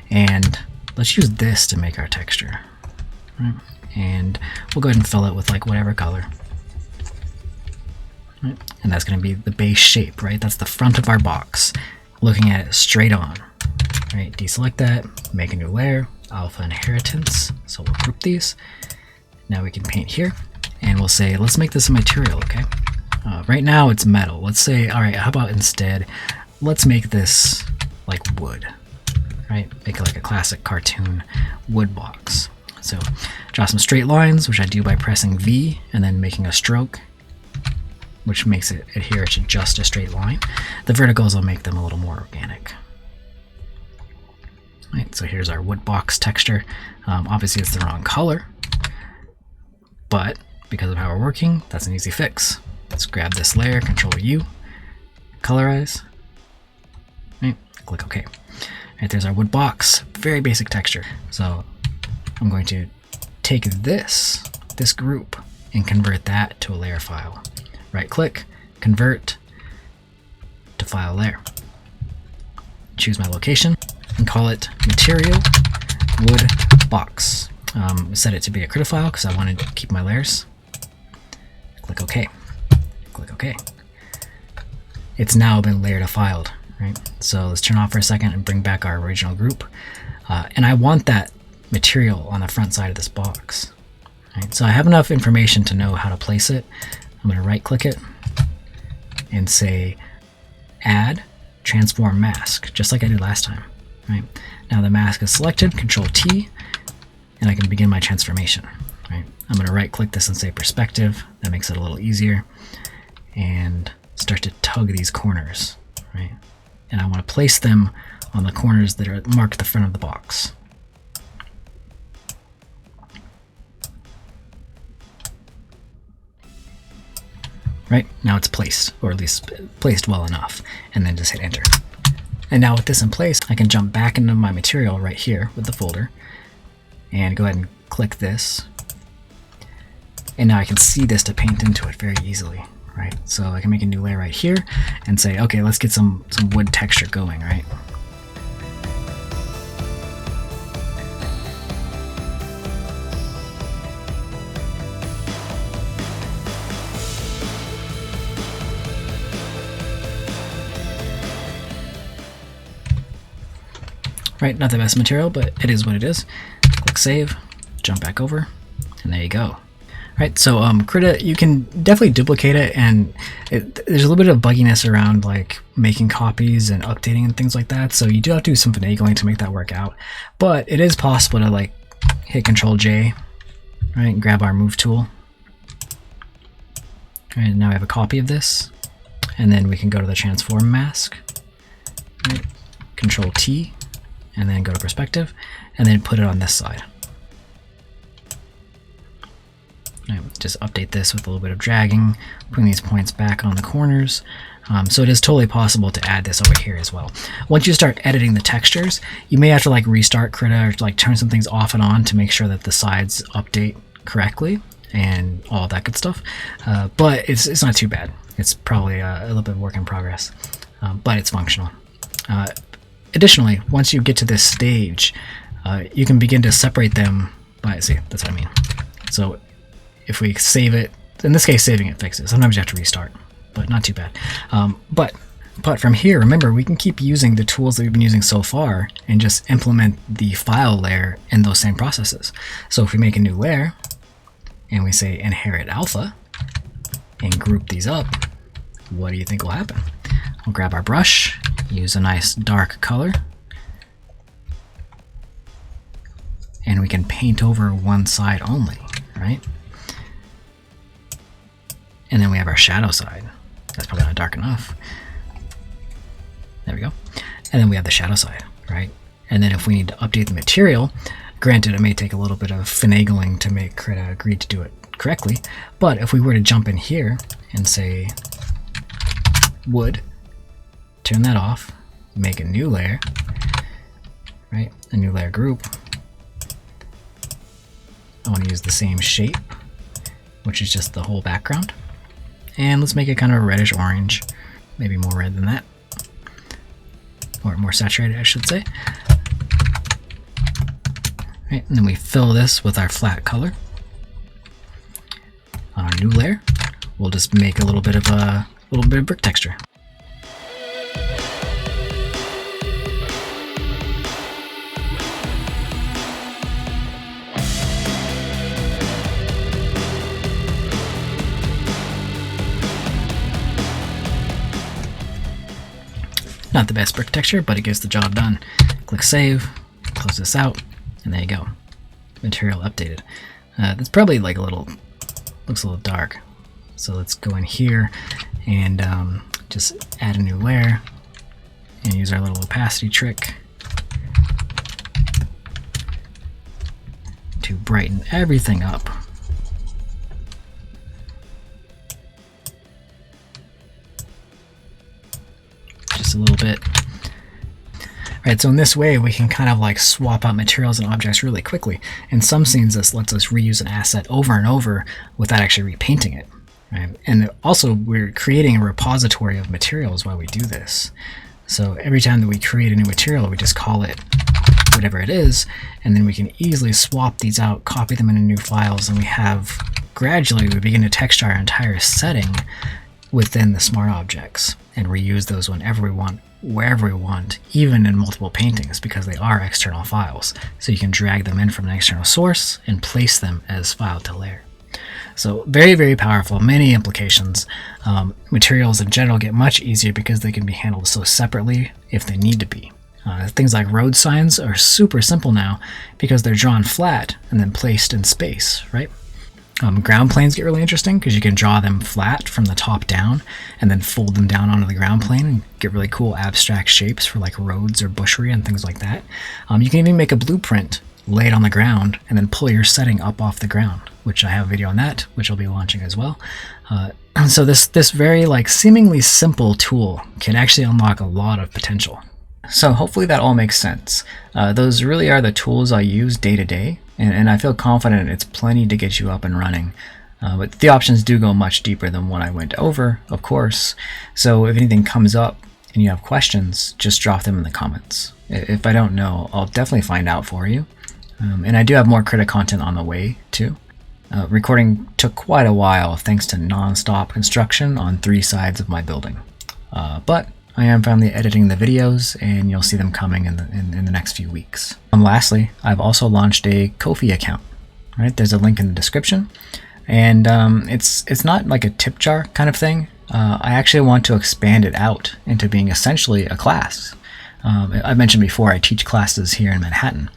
and let's use this to make our texture. right? And we'll go ahead and fill it with like whatever color. Right? And that's going to be the base shape, right? That's the front of our box, looking at it straight on. Right? Deselect that, make a new layer, alpha inheritance. So we'll group these. Now we can paint here, and we'll say, let's make this a material, okay? Right now it's metal. Let's say, all right, how about instead, let's make this like wood, right? Make it like a classic cartoon wood box. So draw some straight lines, which I do by pressing V and then making a stroke, which makes it adhere to just a straight line. The verticals will make them a little more organic. Right, so here's our wood box texture. Obviously it's the wrong color, but because of how we're working, that's an easy fix. Let's grab this layer, Control U, colorize, right, click OK. Right, there's our wood box, very basic texture. So I'm going to take this group and convert that to a layer file. Right click, convert to file layer. Choose my location and call it material wood box. Set it to be a Krita file because I wanted to keep my layers. Click OK. Click OK. It's now been layered to filed, right? So let's turn off for a second and bring back our original group. And I want that material on the front side of this box. Right? So I have enough information to know how to place it. I'm going to right click it and say add transform mask, just like I did last time. Right? Now the mask is selected, Control T, and I can begin my transformation. Right? I'm going to right click this and say perspective. That makes it a little easier. And start to tug these corners. Right? And I want to place them on the corners that are marked the front of the box. Right, now it's placed, or at least placed well enough, and then just hit enter. And now with this in place, I can jump back into my material right here with the folder and go ahead and click this. And now I can see this to paint into it very easily, right? So I can make a new layer right here and say, okay, let's get some wood texture going, right? Right, not the best material, but it is what it is. Click save, jump back over, and there you go. Right, so Krita, you can definitely duplicate it, and there's a little bit of bugginess around like making copies and updating and things like that, so you do have to do some finagling to make that work out. But it is possible to like hit Control J, right, and grab our move tool. Right, now we have a copy of this, and then we can go to the transform mask, right, Control T, and then go to perspective, and then put it on this side. Right, just update this with a little bit of dragging, putting these points back on the corners. So it is totally possible to add this over here as well. Once you start editing the textures, you may have to like restart Krita or like turn some things off and on to make sure that the sides update correctly and all that good stuff. But it's not too bad. It's probably a little bit of work in progress, but it's functional. Additionally, once you get to this stage, you can begin to separate them by, see, that's what I mean. So if we save it, in this case, saving it fixes. Sometimes you have to restart, but not too bad. But from here, remember, we can keep using the tools that we've been using so far and just implement the file layer in those same processes. So if we make a new layer and we say inherit alpha and group these up, what do you think will happen? We'll grab our brush, use a nice dark color, and we can paint over one side only, right? And then we have our shadow side. That's probably not dark enough. There we go. And then we have the shadow side, right? And then if we need to update the material, granted it may take a little bit of finagling to make Krita agree to do it correctly, but if we were to jump in here and say wood, turn that off, make a new layer, right? A new layer group. I want to use the same shape, which is just the whole background. And let's make it kind of a reddish orange, maybe more red than that, or more saturated, I should say. Right, and then we fill this with our flat color. On our new layer, we'll just make a little bit of brick texture. Not the best brick texture, but it gets the job done. Click Save, close this out, and there you go. Material updated. That's probably like looks a little dark. So let's go in here and just add a new layer and use our little opacity trick to brighten everything up. Just a little bit. Right, so in this way we can kind of like swap out materials and objects really quickly. In some scenes this lets us reuse an asset over and over without actually repainting it. Right? And also we're creating a repository of materials while we do this. So every time that we create a new material, we just call it whatever it is, and then we can easily swap these out, copy them into new files, and we have gradually we begin to texture our entire setting within the smart objects and reuse those whenever we want, wherever we want, even in multiple paintings, because they are external files. So you can drag them in from an external source and place them as file to layer. So very, very powerful, many implications. Materials in general get much easier because they can be handled so separately if they need to be. Things like road signs are super simple now because they're drawn flat and then placed in space, right? Ground planes get really interesting because you can draw them flat from the top down and then fold them down onto the ground plane and get really cool abstract shapes for like roads or bushry and things like that. You can even make a blueprint, lay it on the ground, and then pull your setting up off the ground, which I have a video on that, which I'll be launching as well. So this very like seemingly simple tool can actually unlock a lot of potential. So hopefully that all makes sense. Those really are the tools I use day to day, and I feel confident it's plenty to get you up and running. But the options do go much deeper than what I went over, of course. So if anything comes up and you have questions, just drop them in the comments. If I don't know, I'll definitely find out for you. And I do have more Krita content on the way too. Recording took quite a while thanks to non-stop construction on 3 sides of my building. But I am finally editing the videos, and you'll see them coming in the next few weeks. Lastly, I've also launched a Ko-fi account. Right, there's a link in the description, and it's not like a tip jar kind of thing. I actually want to expand it out into being essentially a class. I mentioned before I teach classes here in Manhattan,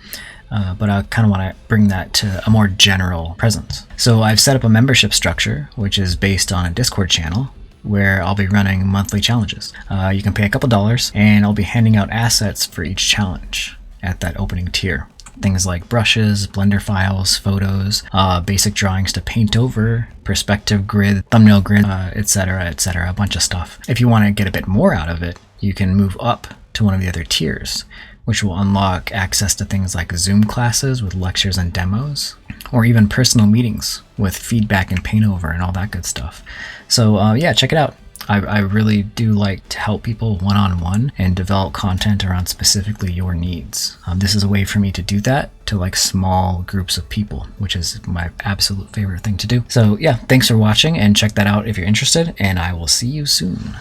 but I kind of want to bring that to a more general presence. So I've set up a membership structure, which is based on a Discord channel, where I'll be running monthly challenges. You can pay a couple dollars, and I'll be handing out assets for each challenge at that opening tier. Things like brushes, Blender files, photos, basic drawings to paint over, perspective grid, thumbnail grid, etc., etc., a bunch of stuff. If you want to get a bit more out of it, you can move up to one of the other tiers, which will unlock access to things like Zoom classes with lectures and demos, or even personal meetings with feedback and paint over and all that good stuff. So yeah, check it out. I really do like to help people one-on-one and develop content around specifically your needs. This is a way for me to do that to like small groups of people, which is my absolute favorite thing to do. So yeah, thanks for watching, and check that out if you're interested, and I will see you soon.